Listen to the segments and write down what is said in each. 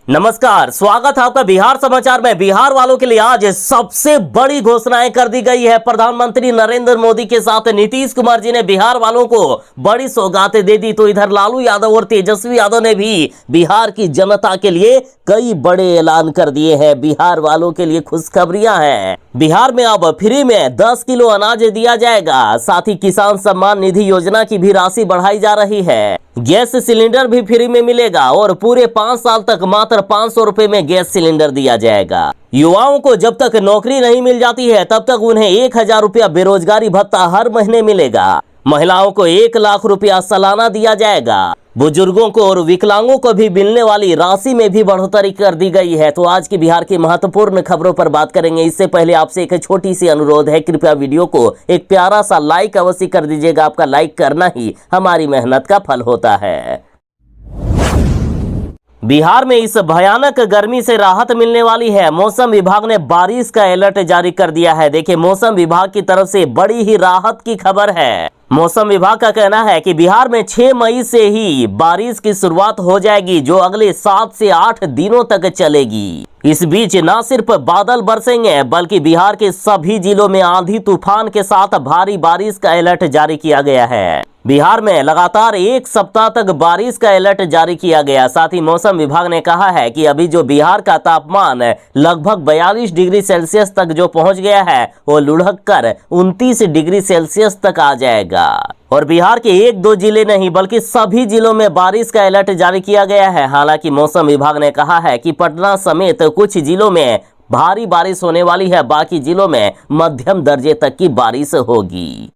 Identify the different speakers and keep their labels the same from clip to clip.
Speaker 1: नमस्कार, स्वागत है आपका बिहार समाचार में। बिहार वालों के लिए आज सबसे बड़ी घोषणाएं कर दी गई है। प्रधानमंत्री नरेंद्र मोदी के साथ नीतीश कुमार जी ने बिहार वालों को बड़ी सौगातें दे दी। तो इधर लालू यादव और तेजस्वी यादव ने भी बिहार की जनता के लिए कई बड़े ऐलान कर दिए हैं। बिहार वालों के लिए खुशखबरियां हैं। बिहार में अब फ्री में 10 किलो अनाज दिया जाएगा। साथ ही किसान सम्मान निधि योजना की भी राशि बढ़ाई जा रही है। गैस सिलेंडर भी फ्री में मिलेगा और पूरे 5 साल तक मात्र 500 रुपए में गैस सिलेंडर दिया जाएगा। युवाओं को जब तक नौकरी नहीं मिल जाती है तब तक उन्हें 1000 रुपया बेरोजगारी भत्ता हर महीने मिलेगा। महिलाओं को 1 लाख रुपया सालाना दिया जाएगा। बुजुर्गों को और विकलांगों को भी मिलने वाली राशि में भी बढ़ोतरी कर दी गई है। तो आज की बिहार की महत्वपूर्ण खबरों पर बात करेंगे। इससे पहले आपसे एक छोटी सी अनुरोध है, कृपया वीडियो को एक प्यारा सा लाइक अवश्य कर दीजिएगा। आपका लाइक करना ही हमारी मेहनत का फल होता है। बिहार में इस भयानक गर्मी से राहत मिलने वाली है। मौसम विभाग ने बारिश का अलर्ट जारी कर दिया है। देखिए, मौसम विभाग की तरफ से बड़ी ही राहत की खबर है। मौसम विभाग का कहना है कि बिहार में 6 मई से ही बारिश की शुरुआत हो जाएगी, जो अगले 7 से 8 दिनों तक चलेगी। इस बीच न सिर्फ बादल बरसेंगे बल्कि बिहार के सभी जिलों में आंधी तूफान के साथ भारी बारिश का अलर्ट जारी किया गया है। बिहार में लगातार 1 सप्ताह तक बारिश का अलर्ट जारी किया गया। साथ ही मौसम विभाग ने कहा है कि अभी जो बिहार का तापमान लगभग 42 डिग्री सेल्सियस तक जो पहुंच गया है, वो लुढ़क कर 29 डिग्री सेल्सियस तक आ जाएगा। और बिहार के 1-2 जिले नहीं बल्कि सभी जिलों में बारिश का अलर्ट जारी किया गया है। हालांकि मौसम विभाग ने कहा है कि पटना समेत कुछ जिलों में भारी बारिश होने वाली है, बाकी जिलों में मध्यम दर्जे तक की बारिश होगी।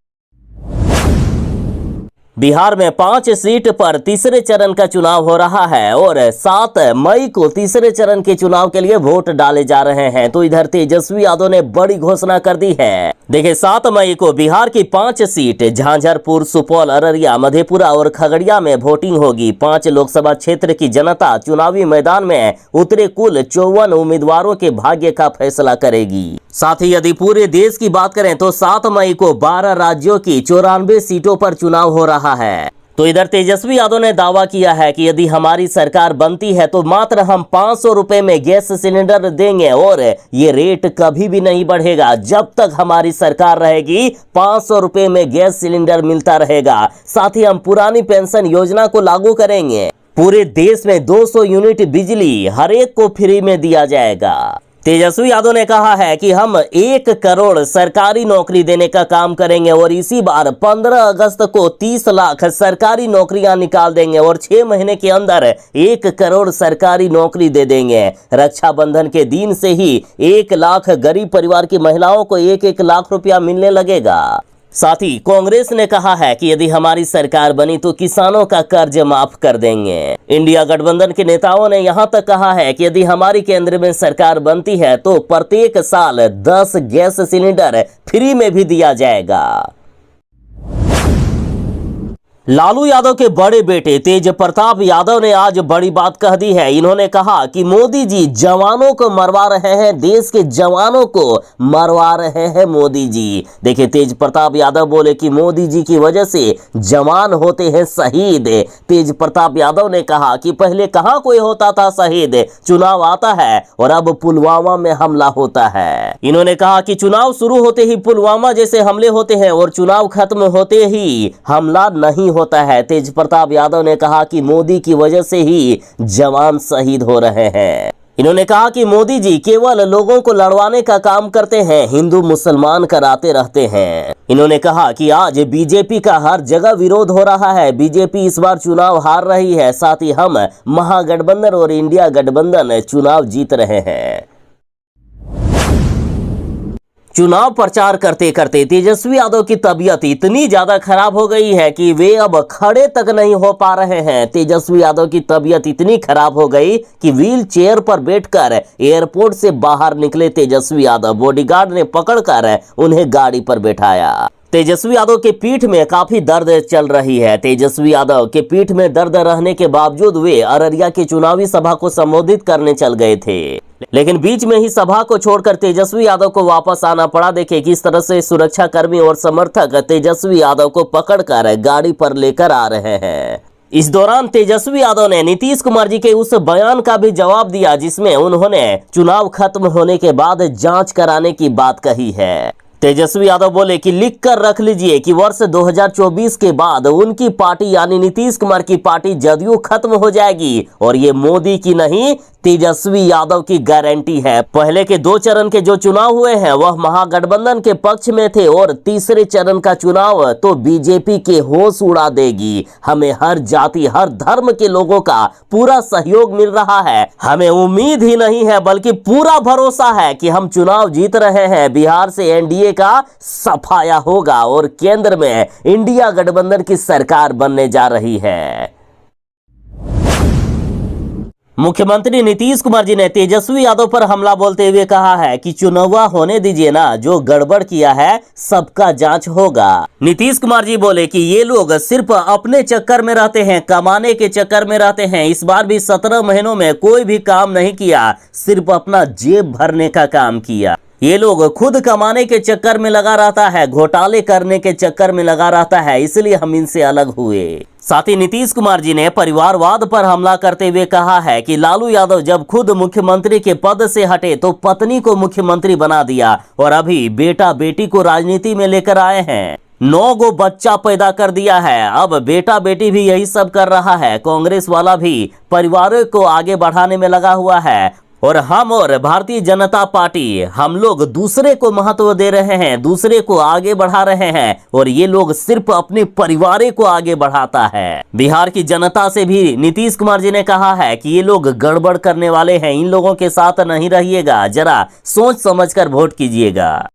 Speaker 1: बिहार में 5 सीट पर तीसरे चरण का चुनाव हो रहा है और 7 मई को तीसरे चरण के चुनाव के लिए वोट डाले जा रहे हैं। तो इधर तेजस्वी यादव ने बड़ी घोषणा कर दी है। देखिए, 7 मई को बिहार की 5 सीट झांझरपुर, सुपौल, अररिया, मधेपुरा और खगड़िया में वोटिंग होगी। 5 लोकसभा क्षेत्र की जनता चुनावी मैदान में उतरे कुल 54 उम्मीदवारों के भाग्य का फैसला करेगी। साथ ही यदि पूरे देश की बात करें तो 7 मई को 12 राज्यों की 94 सीटों पर चुनाव हो रहा है। तो इधर तेजस्वी यादव ने दावा किया है कि यदि हमारी सरकार बनती है तो मात्र हम 500 रुपए में गैस सिलेंडर देंगे और ये रेट कभी भी नहीं बढ़ेगा। जब तक हमारी सरकार रहेगी 500 रुपए में गैस सिलेंडर मिलता रहेगा। साथ ही हम पुरानी पेंशन योजना को लागू करेंगे। पूरे देश में 200 यूनिट बिजली हर एक को फ्री में दिया जाएगा। तेजस्वी यादव ने कहा है कि हम 1 करोड़ सरकारी नौकरी देने का काम करेंगे और इसी बार 15 अगस्त को 30 लाख सरकारी नौकरियां निकाल देंगे और 6 महीने के अंदर 1 करोड़ सरकारी नौकरी दे देंगे। रक्षाबंधन के दिन से ही 1 लाख गरीब परिवार की महिलाओं को 1-1 लाख रुपया मिलने लगेगा। साथ ही कांग्रेस ने कहा है कि यदि हमारी सरकार बनी तो किसानों का कर्ज माफ कर देंगे। इंडिया गठबंधन के नेताओं ने यहां तक कहा है कि यदि हमारी केंद्र में सरकार बनती है तो प्रत्येक साल 10 गैस सिलेंडर फ्री में भी दिया जाएगा। लालू यादव के बड़े बेटे तेज प्रताप यादव ने आज बड़ी बात कह दी है। इन्होंने कहा कि मोदी जी जवानों को मरवा रहे हैं, देश के जवानों को मरवा रहे हैं मोदी जी। देखिए, तेज प्रताप यादव बोले कि मोदी जी की वजह से जवान होते हैं शहीद। तेज प्रताप यादव ने कहा कि पहले कहां कोई होता था शहीद, चुनाव आता है और अब पुलवामा में हमला होता है। इन्होंने कहा कि चुनाव शुरू होते ही पुलवामा जैसे हमले होते हैं और चुनाव खत्म होते ही हमला नहीं होता है। तेज प्रताप यादव ने कहा कि मोदी की वजह से ही जवान शहीद हो रहे हैं। इन्होंने कहा कि मोदी जी केवल लोगों को लड़वाने का काम करते हैं, हिंदू मुसलमान कराते रहते हैं। इन्होंने कहा कि आज बीजेपी का हर जगह विरोध हो रहा है। बीजेपी इस बार चुनाव हार रही है। साथ ही हम महागठबंधन और इंडिया गठबंधन चुनाव जीत रहे हैं। चुनाव प्रचार करते करते तेजस्वी यादव की तबीयत इतनी ज्यादा खराब हो गई है कि वे अब खड़े तक नहीं हो पा रहे हैं। तेजस्वी यादव की तबीयत इतनी खराब हो गई कि व्हील चेयर पर बैठकर एयरपोर्ट से बाहर निकले तेजस्वी यादव। बॉडीगार्ड ने पकड़कर उन्हें गाड़ी पर बैठाया। तेजस्वी यादव के पीठ में काफी दर्द चल रही है। तेजस्वी यादव के पीठ में दर्द रहने के बावजूद वे अररिया की चुनावी सभा को संबोधित करने चल गए थे, लेकिन बीच में ही सभा को छोड़कर तेजस्वी यादव को वापस आना पड़ा। देखिए किस तरह से सुरक्षा कर्मी और समर्थक तेजस्वी यादव को पकड़कर गाड़ी पर लेकर आ रहे हैं। इस दौरान तेजस्वी यादव ने नीतीश कुमार जी के उस बयान का भी जवाब दिया जिसमें उन्होंने चुनाव खत्म होने के बाद जांच कराने की बात कही है। तेजस्वी यादव बोले कि लिख कर रख लीजिए कि वर्ष 2024 के बाद उनकी पार्टी यानी नीतीश कुमार की पार्टी जदयू खत्म हो जाएगी और ये मोदी की नहीं तेजस्वी यादव की गारंटी है। पहले के 2 चरण के जो चुनाव हुए हैं वह महागठबंधन के पक्ष में थे और तीसरे चरण का चुनाव तो बीजेपी के होश उड़ा देगी। हमें हर जाति हर धर्म के लोगों का पूरा सहयोग मिल रहा है। हमें उम्मीद ही नहीं है बल्कि पूरा भरोसा है कि हम चुनाव जीत रहे हैं। बिहार से एनडीए का सफाया होगा और केंद्र में इंडिया गठबंधन की सरकार बनने जा रही है। मुख्यमंत्री नीतीश कुमार जी ने तेजस्वी यादव पर हमला बोलते हुए कहा है कि चुनाव होने दीजिए ना, जो गड़बड़ किया है सबका जांच होगा। नीतीश कुमार जी बोले कि ये लोग सिर्फ अपने चक्कर में रहते हैं, कमाने के चक्कर में रहते हैं। इस बार भी 17 महीनों में कोई भी काम नहीं किया, सिर्फ अपना जेब भरने का काम किया। ये लोग खुद कमाने के चक्कर में लगा रहता है, घोटाले करने के चक्कर में लगा रहता है, इसलिए हम इनसे अलग हुए। साथ ही नीतीश कुमार जी ने परिवारवाद पर हमला करते हुए कहा है कि लालू यादव जब खुद मुख्यमंत्री के पद से हटे तो पत्नी को मुख्यमंत्री बना दिया और अभी बेटा बेटी को राजनीति में लेकर आए हैं। 9 गो बच्चा पैदा कर दिया है, अब बेटा बेटी भी यही सब कर रहा है। कांग्रेस वाला भी परिवारों को आगे बढ़ाने में लगा हुआ है और हम और भारतीय जनता पार्टी हम लोग दूसरे को महत्व दे रहे हैं, दूसरे को आगे बढ़ा रहे हैं और ये लोग सिर्फ अपने परिवार को आगे बढ़ाता है। बिहार की जनता से भी नीतीश कुमार जी ने कहा है कि ये लोग गड़बड़ करने वाले हैं, इन लोगों के साथ नहीं रहिएगा, जरा सोच समझकर वोट कीजिएगा।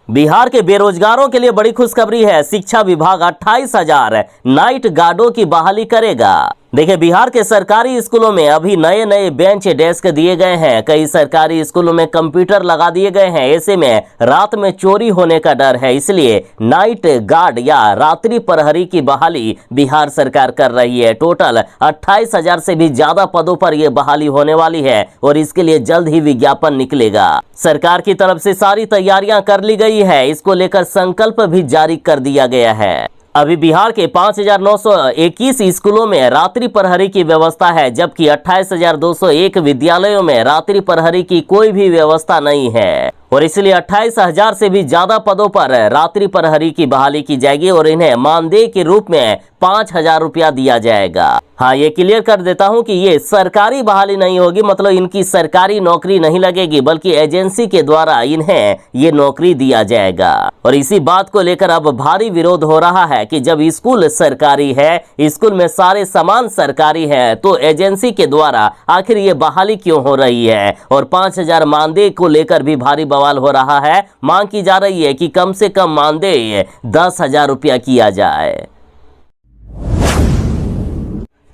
Speaker 1: बिहार के बेरोजगारों के लिए बड़ी खुशखबरी है। शिक्षा विभाग 28,000 नाइट गार्डों की बहाली करेगा। देखिए, बिहार के सरकारी स्कूलों में अभी नए बेंच डेस्क दिए गए हैं। कई सरकारी स्कूलों में कंप्यूटर लगा दिए गए हैं। ऐसे में रात में चोरी होने का डर है, इसलिए नाइट गार्ड या रात्रि प्रहरी की बहाली बिहार सरकार कर रही है। टोटल 28,000 से भी ज्यादा पदों पर यह बहाली होने वाली है और इसके लिए जल्द ही विज्ञापन निकलेगा। सरकार की तरफ से सारी तैयारियां कर ली गई है, इसको लेकर संकल्प भी जारी कर दिया गया है। अभी बिहार के 5,921 स्कूलों में रात्रि प्रहरी की व्यवस्था है, जबकि 28,201 विद्यालयों में रात्रि प्रहरी की कोई भी व्यवस्था नहीं है और इसलिए 28,000 से भी ज्यादा पदों पर रात्रि प्रहरी की बहाली की जाएगी और इन्हें मानदेय के रूप में 5,000 रुपया दिया जाएगा। हाँ, ये क्लियर कर देता हूं कि ये सरकारी बहाली नहीं होगी, मतलब इनकी सरकारी नौकरी नहीं लगेगी, बल्कि एजेंसी के द्वारा इन्हें ये नौकरी दिया जाएगा। और इसी बात को लेकर अब भारी विरोध हो रहा है कि जब स्कूल सरकारी है, स्कूल में सारे सामान सरकारी है, तो एजेंसी के द्वारा आखिर ये बहाली क्यों हो रही है। और 5,000 मानदेय को लेकर भी भारी बवाल हो रहा है। मांग की जा रही है कि कम से कम मानदेय 10,000 रुपया किया जाए।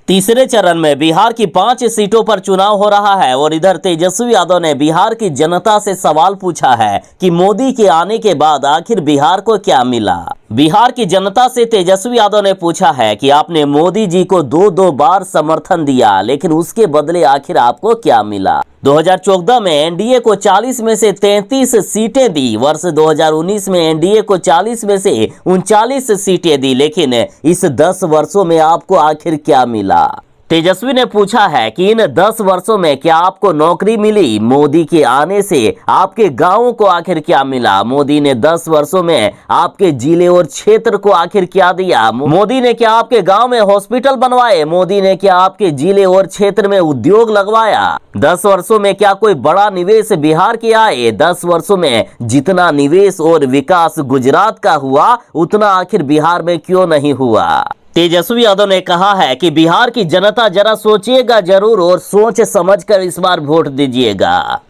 Speaker 1: तीसरे चरण में बिहार की 5 सीटों पर चुनाव हो रहा है और इधर तेजस्वी यादव ने बिहार की जनता से सवाल पूछा है कि मोदी के आने के बाद आखिर बिहार को क्या मिला। बिहार की जनता से तेजस्वी यादव ने पूछा है कि आपने मोदी जी को 2 बार समर्थन दिया, लेकिन उसके बदले आखिर आपको क्या मिला। 2014 में एनडीए को 40 में से 33 सीटें दी, वर्ष 2019 में एनडीए को 40 में से 39 सीटें दी, लेकिन इस 10 वर्षों में आपको आखिर क्या मिला। तेजस्वी ने पूछा है कि इन 10 वर्षों में क्या आपको नौकरी मिली। मोदी के आने से आपके गांवों को आखिर क्या मिला। मोदी ने 10 वर्षों में आपके जिले और क्षेत्र को आखिर क्या दिया। मोदी ने क्या आपके गांव में हॉस्पिटल बनवाए। मोदी ने क्या आपके जिले और क्षेत्र में उद्योग लगवाया। 10 वर्षों में क्या कोई बड़ा निवेश बिहार के आए। 10 वर्षों में जितना निवेश और विकास गुजरात का हुआ, उतना आखिर बिहार में क्यों नहीं हुआ। तेजस्वी यादव ने कहा है कि बिहार की जनता जरा सोचिएगा जरूर और सोच समझकर इस बार वोट दीजिएगा।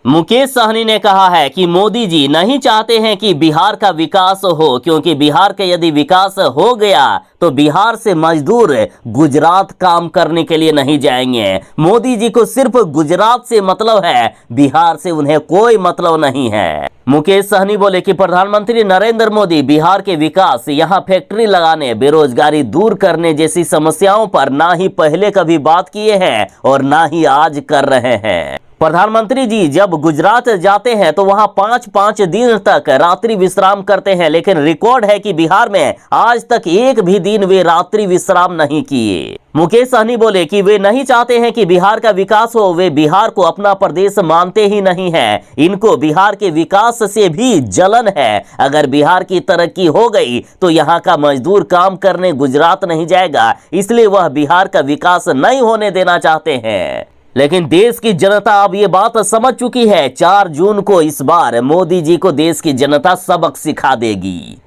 Speaker 1: मुकेश सहनी ने कहा है कि मोदी जी नहीं चाहते हैं कि बिहार का विकास हो, क्योंकि बिहार का यदि विकास हो गया तो बिहार से मजदूर गुजरात काम करने के लिए नहीं जाएंगे। मोदी जी को सिर्फ गुजरात से मतलब है, बिहार से उन्हें कोई मतलब नहीं है। मुकेश सहनी बोले कि प्रधानमंत्री नरेंद्र मोदी बिहार के विकास, यहाँ फैक्ट्री लगाने, बेरोजगारी दूर करने जैसी समस्याओं पर ना ही पहले कभी बात किए हैं और ना ही आज कर रहे हैं। प्रधानमंत्री जी जब गुजरात जाते हैं तो वहां 5-5 दिन तक रात्रि विश्राम करते हैं, लेकिन रिकॉर्ड है कि बिहार में आज तक एक भी दिन वे रात्रि विश्राम नहीं किए। मुकेश सहनी बोले कि वे नहीं चाहते हैं कि बिहार का विकास हो, वे बिहार को अपना प्रदेश मानते ही नहीं हैं। इनको बिहार के विकास से भी जलन है। अगर बिहार की तरक्की हो गई तो यहाँ का मजदूर काम करने गुजरात नहीं जाएगा, इसलिए वह बिहार का विकास नहीं होने देना चाहते हैं। लेकिन देश की जनता अब ये बात समझ चुकी है। 4 जून को इस बार मोदी जी को देश की जनता सबक सिखा देगी।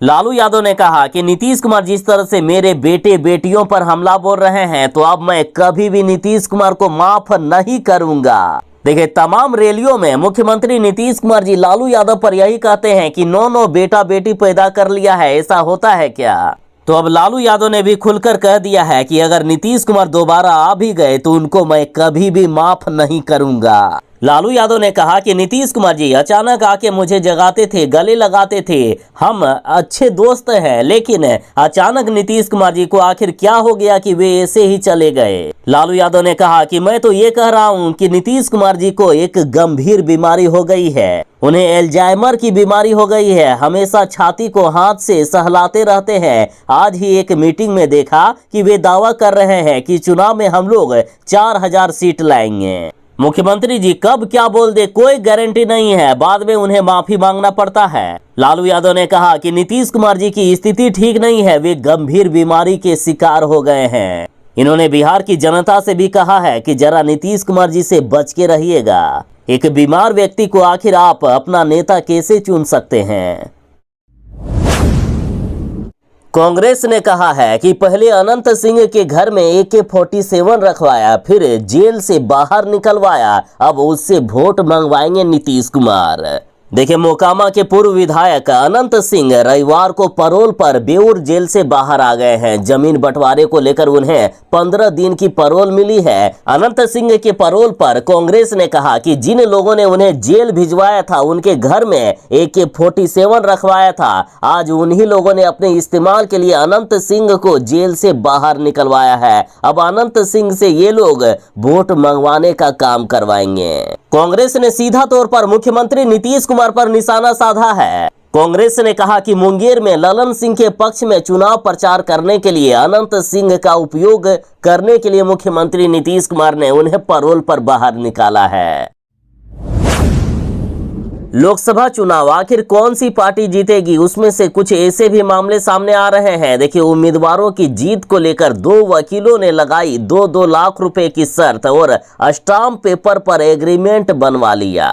Speaker 1: लालू यादव ने कहा कि नीतीश कुमार जिस तरह से मेरे बेटे बेटियों पर हमला बोल रहे हैं, तो अब मैं कभी भी नीतीश कुमार को माफ नहीं करूंगा। देखिए, तमाम रैलियों में मुख्यमंत्री नीतीश कुमार जी लालू यादव पर यही कहते हैं कि नो बेटा बेटी पैदा कर लिया है, ऐसा होता है क्या? तो अब लालू यादव ने भी खुलकर कह दिया है कि अगर नीतीश कुमार दोबारा आ भी गए तो उनको मैं कभी भी माफ नहीं करूंगा। लालू यादव ने कहा कि नीतीश कुमार जी अचानक आके मुझे जगाते थे, गले लगाते थे, हम अच्छे दोस्त हैं, लेकिन अचानक नीतीश कुमार जी को आखिर क्या हो गया कि वे ऐसे ही चले गए। लालू यादव ने कहा कि मैं तो ये कह रहा हूं कि नीतीश कुमार जी को एक गंभीर बीमारी हो गई है, उन्हें एल्जाइमर की बीमारी हो गई है, हमेशा छाती को हाथ से सहलाते रहते हैं। आज ही एक मीटिंग में देखा कि वे दावा कर रहे हैं कि चुनाव में हम लोग 4000 सीट लाएंगे। मुख्यमंत्री जी कब क्या बोल दे कोई गारंटी नहीं है, बाद में उन्हें माफी मांगना पड़ता है। लालू यादव ने कहा कि नीतीश कुमार जी की स्थिति ठीक नहीं है, वे गंभीर बीमारी के शिकार हो गए हैं। इन्होंने बिहार की जनता से भी कहा है कि जरा नीतीश कुमार जी से बच के रहिएगा। एक बीमार व्यक्ति को आखिर आप अपना नेता कैसे चुन सकते हैं? कांग्रेस ने कहा है कि पहले अनंत सिंह के घर में AK-47 रखवाया, फिर जेल से बाहर निकलवाया, अब उससे वोट मंगवाएंगे नीतीश कुमार। देखिए, मोकामा के पूर्व विधायक अनंत सिंह रविवार को पैरोल पर बेऊर जेल से बाहर आ गए हैं। जमीन बंटवारे को लेकर उन्हें 15 दिन की पैरोल मिली है। अनंत सिंह के पैरोल पर कांग्रेस ने कहा कि जिन लोगों ने उन्हें जेल भिजवाया था, उनके घर में AK-47 रखवाया था, आज उन्हीं लोगों ने अपने इस्तेमाल के लिए अनंत सिंह को जेल से बाहर निकलवाया है। अब अनंत सिंह से ये लोग वोट मंगवाने का काम करवाएंगे। कांग्रेस ने सीधा तौर पर मुख्यमंत्री नीतीश कुमार पर निशाना साधा है। कांग्रेस ने कहा कि मुंगेर में ललन सिंह के पक्ष में चुनाव प्रचार करने के लिए अनंत सिंह का उपयोग करने के लिए मुख्यमंत्री नीतीश कुमार ने उन्हें पैरोल पर बाहर निकाला है। लोकसभा चुनाव आखिर कौन सी पार्टी जीतेगी, उसमें से कुछ ऐसे भी मामले सामने आ रहे हैं। देखिए, उम्मीदवारों की जीत को लेकर 2 वकीलों ने लगाई 2-2 लाख रुपए की शर्त और स्टाम्प पेपर पर एग्रीमेंट बनवा लिया।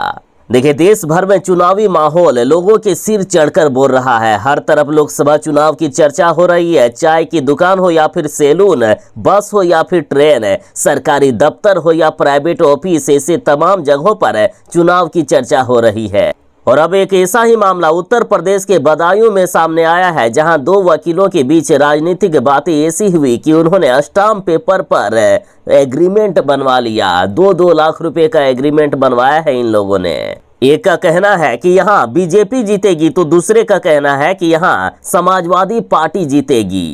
Speaker 1: देखिए, देश भर में चुनावी माहौल लोगों के सिर चढ़कर बोल रहा है। हर तरफ लोकसभा चुनाव की चर्चा हो रही है। चाय की दुकान हो या फिर सैलून, बस हो या फिर ट्रेन, सरकारी दफ्तर हो या प्राइवेट ऑफिस, ऐसे तमाम जगहों पर चुनाव की चर्चा हो रही है। और अब एक ऐसा ही मामला उत्तर प्रदेश के बदायूं में सामने आया है, जहां 2 वकीलों के बीच राजनीतिक बातें ऐसी हुई कि उन्होंने स्टाम्प पेपर पर एग्रीमेंट बनवा लिया। 2-2 लाख रुपए का एग्रीमेंट बनवाया है इन लोगों ने। एक का कहना है कि यहाँ बीजेपी जीतेगी, तो दूसरे का कहना है कि यहाँ समाजवादी पार्टी जीतेगी।